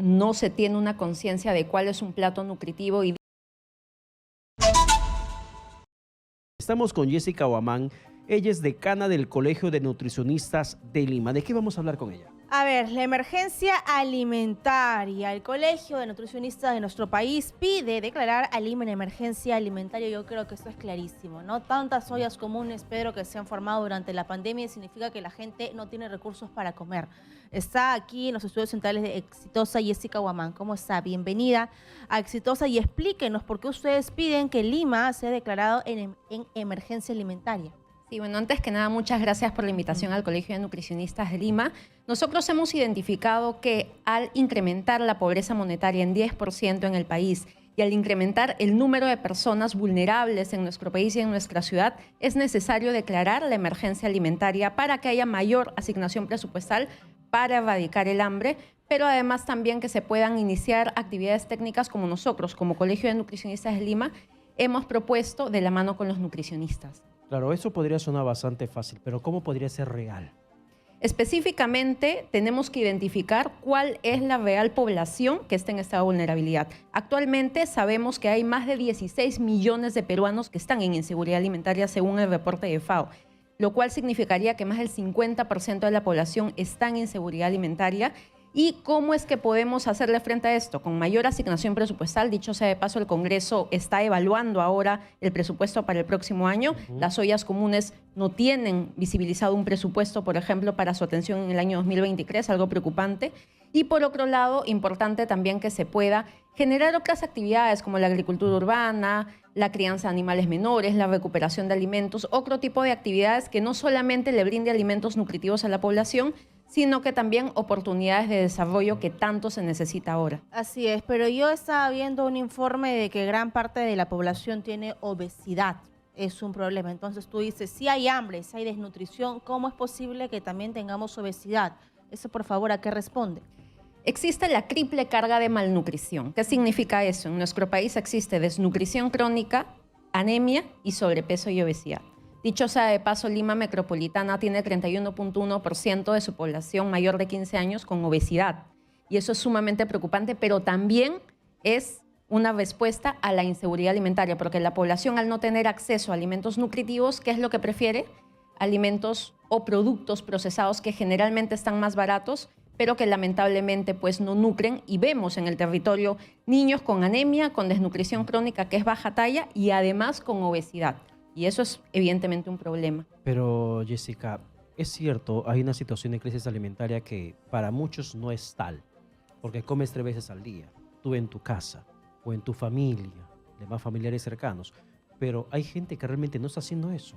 no se tiene una conciencia de cuál es un plato nutritivo. Estamos con Jessica Huamán. Ella es decana del Colegio de Nutricionistas de Lima. ¿De qué vamos a hablar con ella? A ver, la emergencia alimentaria. El Colegio de Nutricionistas de nuestro país pide declarar a Lima en emergencia alimentaria. Yo creo que esto es clarísimo, ¿no? Tantas ollas comunes, Pedro, que se han formado durante la pandemia significa que la gente no tiene recursos para comer. Está aquí en los estudios centrales de Exitosa Jessica Huamán. ¿Cómo está? Bienvenida a Exitosa y explíquenos por qué ustedes piden que Lima sea declarado en emergencia alimentaria. Sí, bueno, antes que nada, muchas gracias por la invitación al Colegio de Nutricionistas de Lima. Nosotros hemos identificado que al incrementar la pobreza monetaria en 10% en el país y al incrementar el número de personas vulnerables en nuestro país y en nuestra ciudad, es necesario declarar la emergencia alimentaria para que haya mayor asignación presupuestal para erradicar el hambre, pero además también que se puedan iniciar actividades técnicas como nosotros, como Colegio de Nutricionistas de Lima, hemos propuesto de la mano con los nutricionistas. Claro, eso podría sonar bastante fácil, pero ¿cómo podría ser real? Específicamente, tenemos que identificar cuál es la real población que está en estado de vulnerabilidad. Actualmente sabemos que hay más de 16 millones de peruanos que están en inseguridad alimentaria según el reporte de FAO, lo cual significaría que más del 50% de la población está en inseguridad alimentaria. ¿Y cómo es que podemos hacerle frente a esto? Con mayor asignación presupuestal. Dicho sea de paso, el Congreso está evaluando ahora el presupuesto para el próximo año. Las ollas comunes no tienen visibilizado un presupuesto, por ejemplo, para su atención en el año 2023, algo preocupante. Y por otro lado, importante también que se pueda generar otras actividades como la agricultura urbana, la crianza de animales menores, la recuperación de alimentos, otro tipo de actividades que no solamente le brinde alimentos nutritivos a la población, sino que también oportunidades de desarrollo que tanto se necesita ahora. Así es, pero yo estaba viendo un informe de que gran parte de la población tiene obesidad. Es un problema. Entonces tú dices, si hay hambre, si hay desnutrición, ¿cómo es posible que también tengamos obesidad? Eso, por favor, ¿a qué responde? Existe la triple carga de malnutrición. ¿Qué significa eso? En nuestro país existe desnutrición crónica, anemia y sobrepeso y obesidad. Dicho sea de paso, Lima Metropolitana tiene 31.1% de su población mayor de 15 años con obesidad. Y eso es sumamente preocupante, pero también es una respuesta a la inseguridad alimentaria, porque la población, al no tener acceso a alimentos nutritivos, ¿qué es lo que prefiere? Alimentos o productos procesados que generalmente están más baratos, pero que lamentablemente pues no nutren, y vemos en el territorio niños con anemia, con desnutrición crónica que es baja talla y además con obesidad. Y eso es evidentemente un problema. Pero Jessica, es cierto, hay una situación de crisis alimentaria que para muchos no es tal, porque comes 3 veces al día, tú en tu casa o en tu familia, demás familiares cercanos, pero hay gente que realmente no está haciendo eso.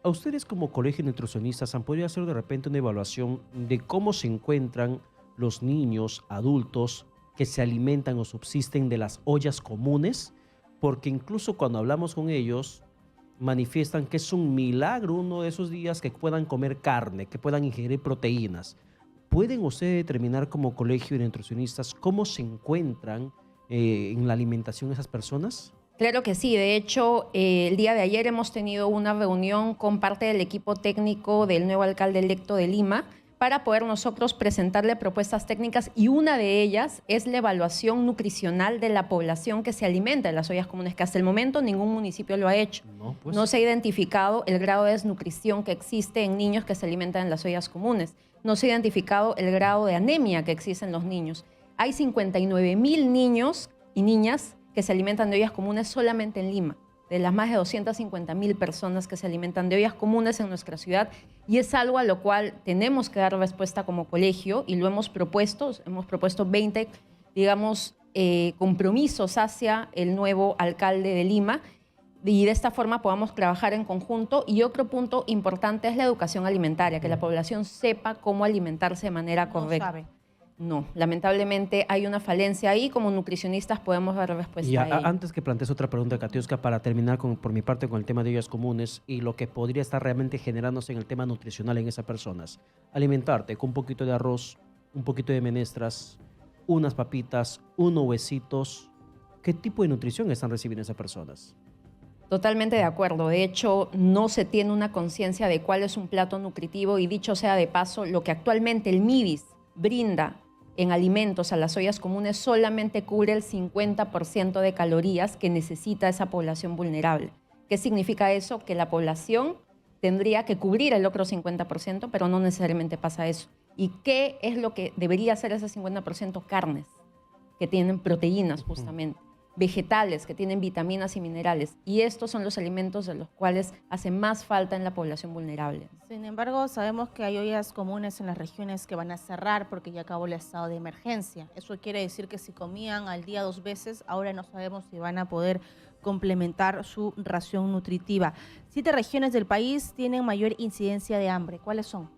¿A ustedes como colegio de nutricionistas han podido hacer de repente una evaluación de cómo se encuentran los niños, adultos que se alimentan o subsisten de las ollas comunes? Porque incluso cuando hablamos con ellos, manifiestan que es un milagro uno de esos días que puedan comer carne, que puedan ingerir proteínas. ¿Pueden ustedes determinar como colegio de nutricionistas cómo se encuentran en la alimentación esas personas? Claro que sí. De hecho, el día de ayer hemos tenido una reunión con parte del equipo técnico del nuevo alcalde electo de Lima para poder nosotros presentarle propuestas técnicas, y una de ellas es la evaluación nutricional de la población que se alimenta en las ollas comunes, que hasta el momento ningún municipio lo ha hecho. No se ha identificado el grado de desnutrición que existe en niños que se alimentan en las ollas comunes. No se ha identificado el grado de anemia que existe en los niños. Hay 59.000 niños y niñas que se alimentan de ollas comunes solamente en Lima, de las más de 250.000 personas que se alimentan de ollas comunes en nuestra ciudad, y es algo a lo cual tenemos que dar respuesta como colegio, y lo hemos propuesto 20, digamos, compromisos hacia el nuevo alcalde de Lima, y de esta forma podamos trabajar en conjunto. Y otro punto importante es la educación alimentaria, que la población sepa cómo alimentarse de manera correcta. No, lamentablemente hay una falencia ahí. Como nutricionistas podemos dar respuesta a ello. Antes que plantees otra pregunta, Katiuska, para terminar por mi parte con el tema de ollas comunes y lo que podría estar realmente generándose en el tema nutricional en esas personas. Alimentarte con un poquito de arroz, un poquito de menestras, unas papitas, unos huesitos. ¿Qué tipo de nutrición están recibiendo esas personas? Totalmente de acuerdo. De hecho, no se tiene una conciencia de cuál es un plato nutritivo, y dicho sea de paso, lo que actualmente el MIDIS brinda en alimentos a las ollas comunes solamente cubre el 50% de calorías que necesita esa población vulnerable. ¿Qué significa eso? Que la población tendría que cubrir el otro 50%, pero no necesariamente pasa eso. ¿Y qué es lo que debería hacer ese 50%? Carnes, que tienen proteínas justamente, vegetales, que tienen vitaminas y minerales. Y estos son los alimentos de los cuales hace más falta en la población vulnerable. Sin embargo, sabemos que hay ollas comunes en las regiones que van a cerrar porque ya acabó el estado de emergencia. Eso quiere decir que si comían al día 2 veces, ahora no sabemos si van a poder complementar su ración nutritiva. 7 regiones del país tienen mayor incidencia de hambre. ¿Cuáles son?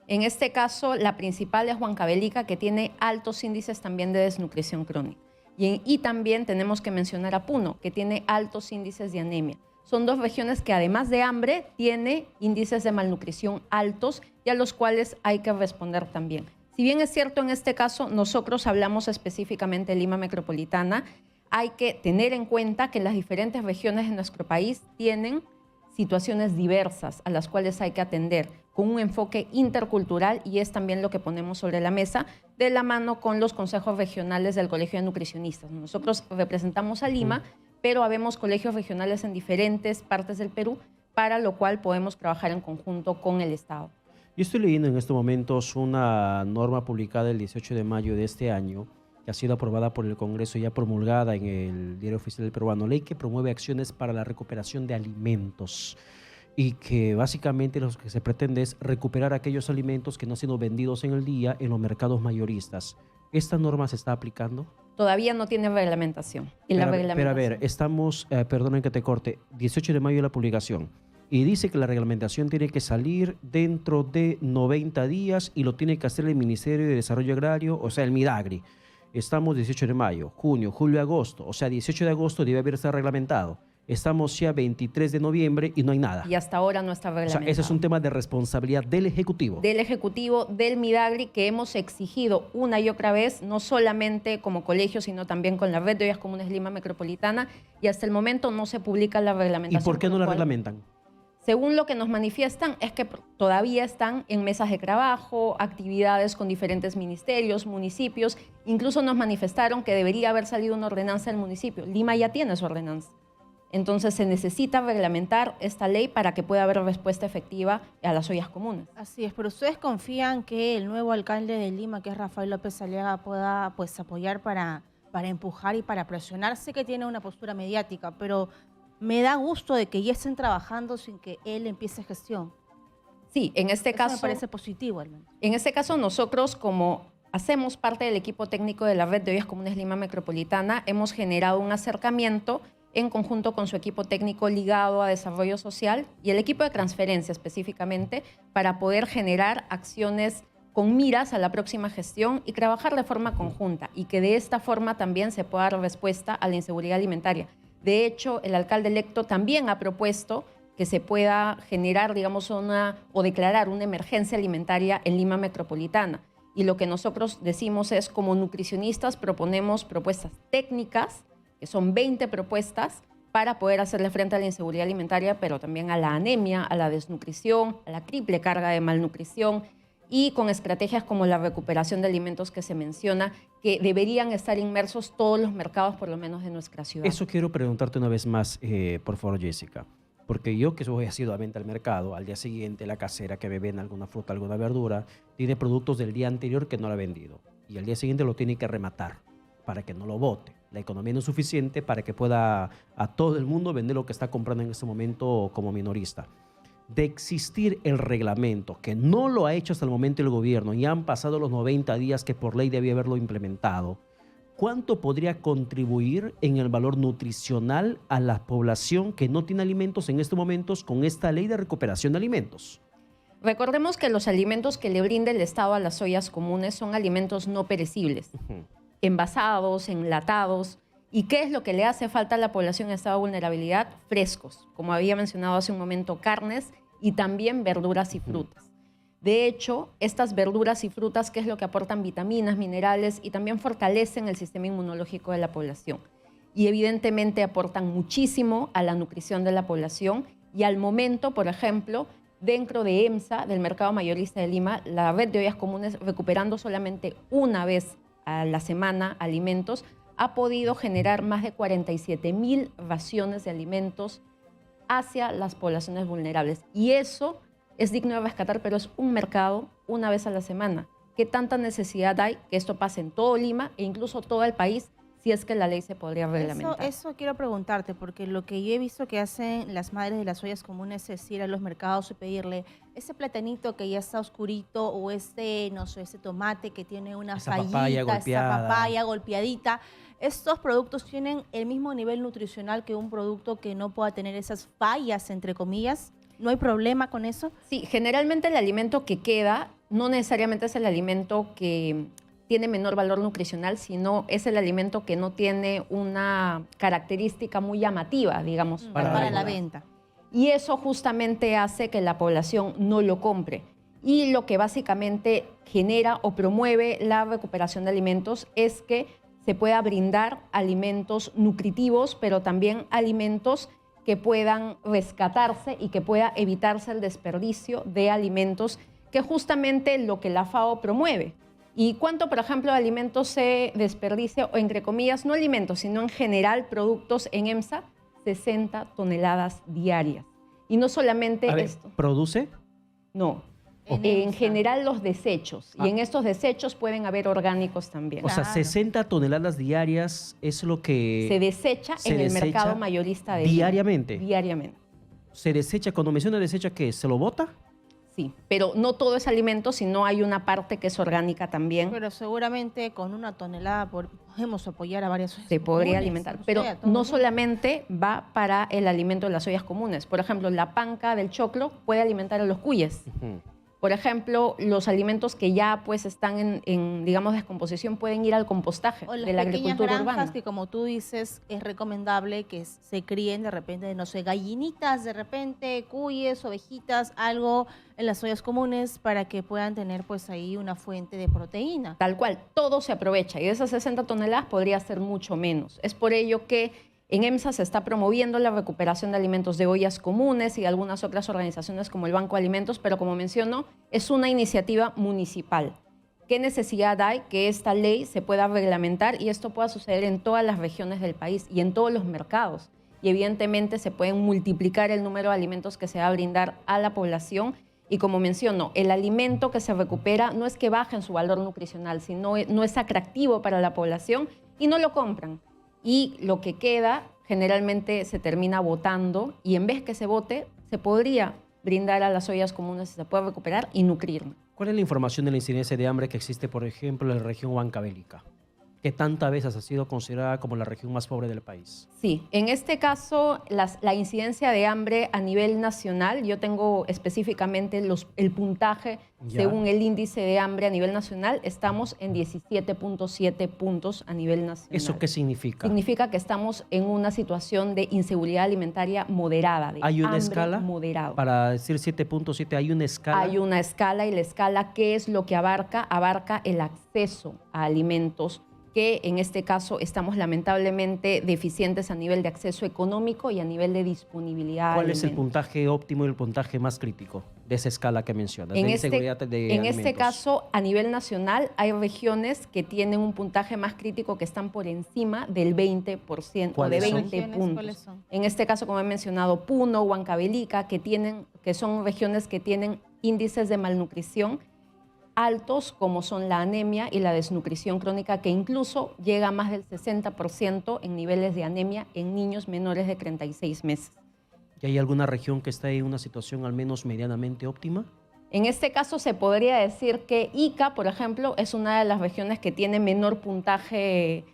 En este caso, la principal es Huancavelica, que tiene altos índices también de desnutrición crónica. Y también tenemos que mencionar a Puno, que tiene altos índices de anemia. Son 2 regiones que además de hambre, tiene índices de malnutrición altos y a los cuales hay que responder también. Si bien es cierto en este caso, nosotros hablamos específicamente de Lima Metropolitana, hay que tener en cuenta que las diferentes regiones de nuestro país tienen situaciones diversas a las cuales hay que atender con un enfoque intercultural, y es también lo que ponemos sobre la mesa de la mano con los consejos regionales del Colegio de Nutricionistas. Nosotros representamos a Lima, pero habemos colegios regionales en diferentes partes del Perú, para lo cual podemos trabajar en conjunto con el Estado. Yo estoy leyendo en estos momentos una norma publicada el 18 de mayo de este año, que ha sido aprobada por el Congreso y ya promulgada en el Diario Oficial del Peruano, ley que promueve acciones para la recuperación de alimentos, y que básicamente lo que se pretende es recuperar aquellos alimentos que no han sido vendidos en el día en los mercados mayoristas. ¿Esta norma se está aplicando? Todavía no tiene reglamentación. Pero a ver, estamos, perdonen que te corte, 18 de mayo de la publicación, y dice que la reglamentación tiene que salir dentro de 90 días y lo tiene que hacer el Ministerio de Desarrollo Agrario, o sea, el MIDAGRI. Estamos 18 de mayo, junio, julio, agosto, o sea, 18 de agosto debe haber estado reglamentado. Estamos ya 23 de noviembre y no hay nada. Y hasta ahora no está reglamentado. O sea, ese es un tema de responsabilidad del Ejecutivo. Del Ejecutivo, del MIDAGRI, que hemos exigido una y otra vez, no solamente como colegio, sino también con la Red de Ollas Comunes Lima Metropolitana, y hasta el momento no se publica la reglamentación. ¿Y por qué no la reglamentan? Según lo que nos manifiestan, es que todavía están en mesas de trabajo, actividades con diferentes ministerios, municipios. Incluso nos manifestaron que debería haber salido una ordenanza del municipio. Lima ya tiene su ordenanza. Entonces se necesita reglamentar esta ley para que pueda haber respuesta efectiva a las ollas comunes. Así es, pero ¿ustedes confían que el nuevo alcalde de Lima, que es Rafael López Aliaga, pueda apoyar para empujar y para presionar? Sé que tiene una postura mediática, pero me da gusto de que ya estén trabajando sin que él empiece gestión. Sí, en este caso me parece positivo al menos. En este caso nosotros, como hacemos parte del equipo técnico de la Red de Ollas Comunes Lima Metropolitana, hemos generado un acercamiento en conjunto con su equipo técnico ligado a desarrollo social y el equipo de transferencia específicamente, para poder generar acciones con miras a la próxima gestión y trabajar de forma conjunta, y que de esta forma también se pueda dar respuesta a la inseguridad alimentaria. De hecho, el alcalde electo también ha propuesto que se pueda generar, digamos, o declarar una emergencia alimentaria en Lima Metropolitana. Y lo que nosotros decimos es, como nutricionistas, proponemos propuestas técnicas, que son 20 propuestas, para poder hacerle frente a la inseguridad alimentaria, pero también a la anemia, a la desnutrición, a la triple carga de malnutrición, y con estrategias como la recuperación de alimentos que se menciona, que deberían estar inmersos todos los mercados, por lo menos de nuestra ciudad. Eso quiero preguntarte una vez más, por favor, Jessica. Porque yo, que voy asiduamente al mercado, al día siguiente la casera que me vende alguna fruta, alguna verdura, tiene productos del día anterior que no la ha vendido. Y al día siguiente lo tiene que rematar para que no lo bote. La economía no es suficiente para que pueda a todo el mundo vender lo que está comprando en este momento como minorista. De existir el reglamento, que no lo ha hecho hasta el momento el gobierno, y han pasado los 90 días que por ley debía haberlo implementado, ¿cuánto podría contribuir en el valor nutricional a la población que no tiene alimentos en estos momentos con esta ley de recuperación de alimentos? Recordemos que los alimentos que le brinda el Estado a las ollas comunes son alimentos no perecibles, envasados, enlatados. ¿Y qué es lo que le hace falta a la población en estado de vulnerabilidad? Frescos, como había mencionado hace un momento, carnes y también verduras y frutas. De hecho, estas verduras y frutas, ¿qué es lo que aportan? Vitaminas, minerales, y también fortalecen el sistema inmunológico de la población. Y evidentemente aportan muchísimo a la nutrición de la población. Y al momento, por ejemplo, dentro de EMSA, del Mercado Mayorista de Lima, la Red de Ollas Comunes, recuperando solamente una vez a la semana alimentos, ha podido generar más de 47.000 raciones de alimentos hacia las poblaciones vulnerables. Y eso es digno de rescatar, pero es un mercado una vez a la semana. ¿Qué tanta necesidad hay que esto pase en todo Lima e incluso todo el país si es que la ley se podría reglamentar? Eso quiero preguntarte, porque lo que yo he visto que hacen las madres de las ollas comunes es ir a los mercados y pedirle ese platanito que ya está oscurito o no sé, ese tomate que tiene una Esa fallita, papaya golpeada. esa papaya golpeadita. ¿Estos productos tienen el mismo nivel nutricional que un producto que no pueda tener esas fallas, entre comillas? ¿No hay problema con eso? Sí, generalmente el alimento que queda no necesariamente es el alimento que tiene menor valor nutricional, sino es el alimento que no tiene una característica muy llamativa, digamos, Para la venta. Y eso justamente hace que la población no lo compre. Y lo que básicamente genera o promueve la recuperación de alimentos es que se pueda brindar alimentos nutritivos, pero también alimentos que puedan rescatarse y que pueda evitarse el desperdicio de alimentos, que justamente lo que la FAO promueve. ¿Y cuánto, por ejemplo, de alimentos se desperdicia, o entre comillas, no alimentos, sino en general productos en EMSA? 60 toneladas diarias. Y no solamente A ver, esto. ¿produce? No. En En EMSA. general los desechos. Ah. Y en estos desechos pueden haber orgánicos también. O sea, Claro. 60 toneladas diarias es lo que Se desecha se en el desecha mercado mayorista de Lima. diariamente. Diariamente. Se desecha. Cuando menciona desecha, ¿qué? ¿Se lo bota? Sí, pero no todo es alimento, sino hay una parte que es orgánica también. Pero seguramente con 1 tonelada podemos apoyar a varias ollas Se podría comunes, alimentar, no sé, pero a todo el no mundo. solamente va para el alimento de las ollas comunes. Por ejemplo, la panca del choclo puede alimentar a los cuyes. Ujú. Por ejemplo, los alimentos que ya pues están en, digamos, descomposición pueden ir al compostaje O las de la pequeñas agricultura granjas urbana. que, como tú dices, es recomendable que se críen de repente, no sé, gallinitas, de repente, cuyes, ovejitas, algo en las ollas comunes para que puedan tener pues ahí una fuente de proteína. Tal cual, todo se aprovecha y de esas 60 toneladas podría ser mucho menos. Es por ello que en EMSA se está promoviendo la recuperación de alimentos de ollas comunes y de algunas otras organizaciones como el Banco de Alimentos, pero como menciono, es una iniciativa municipal. ¿Qué necesidad hay que esta ley se pueda reglamentar y esto pueda suceder en todas las regiones del país y en todos los mercados? Y evidentemente se pueden multiplicar el número de alimentos que se va a brindar a la población. Y como menciono, el alimento que se recupera no es que baje en su valor nutricional, sino no es atractivo para la población y no lo compran. Y lo que queda generalmente se termina botando y en vez que se bote, se podría brindar a las ollas comunes, se puede recuperar y nutrir. ¿Cuál es la información de la incidencia de hambre que existe, por ejemplo, en la región huancavelica, que tantas veces ha sido considerada como la región más pobre del país? Sí, en este caso la incidencia de hambre a nivel nacional, yo tengo específicamente el puntaje Ya. según el índice de hambre a nivel nacional, estamos en 17.7 puntos a nivel nacional. ¿Eso qué significa? Significa que estamos en una situación de inseguridad alimentaria moderada, de ¿Hay una hambre escala? moderado. Para decir 7.7, ¿hay una escala? Hay una escala y la escala, ¿qué es lo que abarca? Abarca el acceso a alimentos, que en este caso estamos lamentablemente deficientes a nivel de acceso económico y a nivel de disponibilidad. ¿Cuál de es el alimentos. puntaje óptimo y el puntaje más crítico de esa escala que mencionas? En de este, inseguridad de en este alimentos? caso, a nivel nacional, hay regiones que tienen un puntaje más crítico que están por encima del 20% o de ¿Cuáles son? 20 ¿Regiones puntos. cuáles son? En este caso, como he mencionado, Puno, Huancavelica, que son regiones que tienen índices de malnutrición altos, como son la anemia y la desnutrición crónica, que incluso llega a más del 60% en niveles de anemia en niños menores de 36 meses. ¿Y hay alguna región que está en una situación al menos medianamente óptima? En este caso se podría decir que Ica, por ejemplo, es una de las regiones que tiene menor puntaje,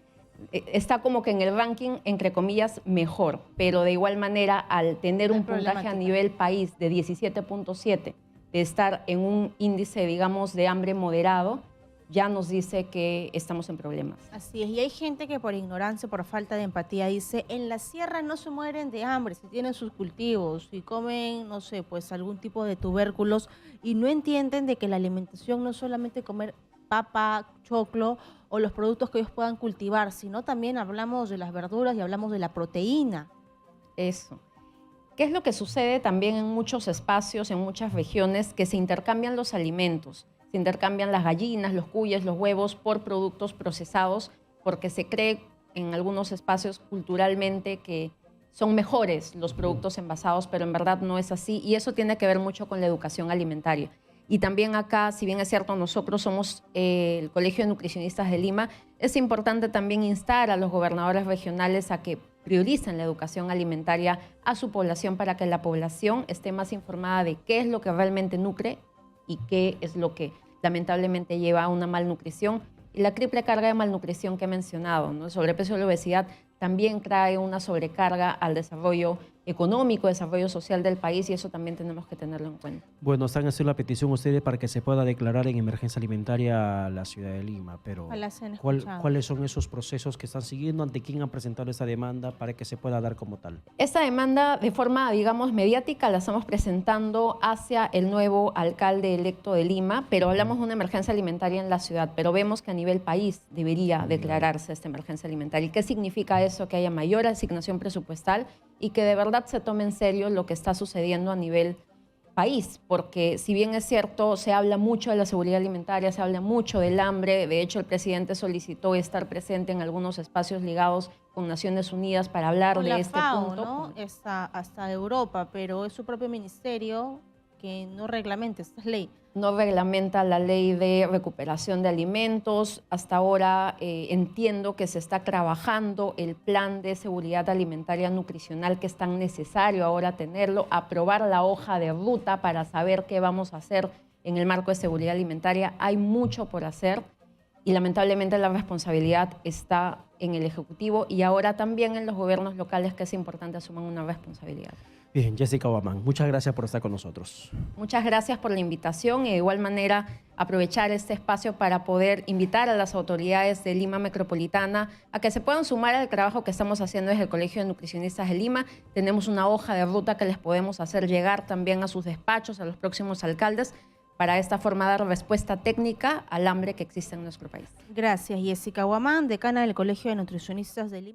está como que en el ranking, entre comillas, mejor, pero de igual manera, al tener Hay un puntaje a problemática. nivel país de 17.7, de estar en un índice, digamos, de hambre moderado, ya nos dice que estamos en problemas. Así es, y hay gente que por ignorancia, por falta de empatía, dice, en la sierra no se mueren de hambre, si tienen sus cultivos, si comen, no sé, pues algún tipo de tubérculos, y no entienden de que la alimentación no es solamente comer papa, choclo o los productos que ellos puedan cultivar, sino también hablamos de las verduras y hablamos de la proteína. Eso. ¿Qué es lo que sucede también en muchos espacios, en muchas regiones, que se intercambian los alimentos? se intercambian las gallinas, los cuyes, los huevos por productos procesados, porque se cree en algunos espacios culturalmente que son mejores los productos envasados, pero en verdad no es así. Y eso tiene que ver mucho con la educación alimentaria. Y también acá, si bien es cierto, nosotros somos el Colegio de Nutricionistas de Lima, es importante también instar a los gobernadores regionales a que prioricen la educación alimentaria a su población para que la población esté más informada de qué es lo que realmente nutre y qué es lo que lamentablemente lleva a una malnutrición. Y la triple carga de malnutrición que he mencionado, ¿no? El sobrepeso y la obesidad también trae una sobrecarga al desarrollo económico, desarrollo social del país, y eso también tenemos que tenerlo en cuenta. Bueno, están haciendo la petición ustedes para que se pueda declarar en emergencia alimentaria la ciudad de Lima, pero Ojalá sean escuchados. ¿cuáles son esos procesos que están siguiendo? ¿Ante quién han presentado esa demanda para que se pueda dar como tal? Esta demanda de forma, digamos, mediática la estamos presentando hacia el nuevo alcalde electo de Lima, pero hablamos de una emergencia alimentaria en la ciudad, pero vemos que a nivel país debería declararse esta emergencia alimentaria. ¿Y qué significa eso? Que haya mayor asignación presupuestal y que de verdad se tome en serio lo que está sucediendo a nivel país, porque si bien es cierto, se habla mucho de la seguridad alimentaria, se habla mucho del hambre. De hecho, el presidente solicitó estar presente en algunos espacios ligados con Naciones Unidas para hablar Con de la este FAO, punto. ¿no? Hasta Europa, pero es su propio ministerio que no reglamenta esta ley. No reglamenta la ley de recuperación de alimentos. Hasta ahora entiendo que se está trabajando el plan de seguridad alimentaria nutricional, que es tan necesario ahora tenerlo, aprobar la hoja de ruta para saber qué vamos a hacer en el marco de seguridad alimentaria. Hay mucho por hacer y lamentablemente la responsabilidad está en el Ejecutivo y ahora también en los gobiernos locales, que es importante asuman una responsabilidad. Bien, Jessica Guamán, muchas gracias por estar con nosotros. Muchas gracias por la invitación y de igual manera aprovechar este espacio para poder invitar a las autoridades de Lima Metropolitana a que se puedan sumar al trabajo que estamos haciendo desde el Colegio de Nutricionistas de Lima. Tenemos una hoja de ruta que les podemos hacer llegar también a sus despachos, a los próximos alcaldes, para de esta forma dar respuesta técnica al hambre que existe en nuestro país. Gracias, Jessica Guamán, decana del Colegio de Nutricionistas de Lima.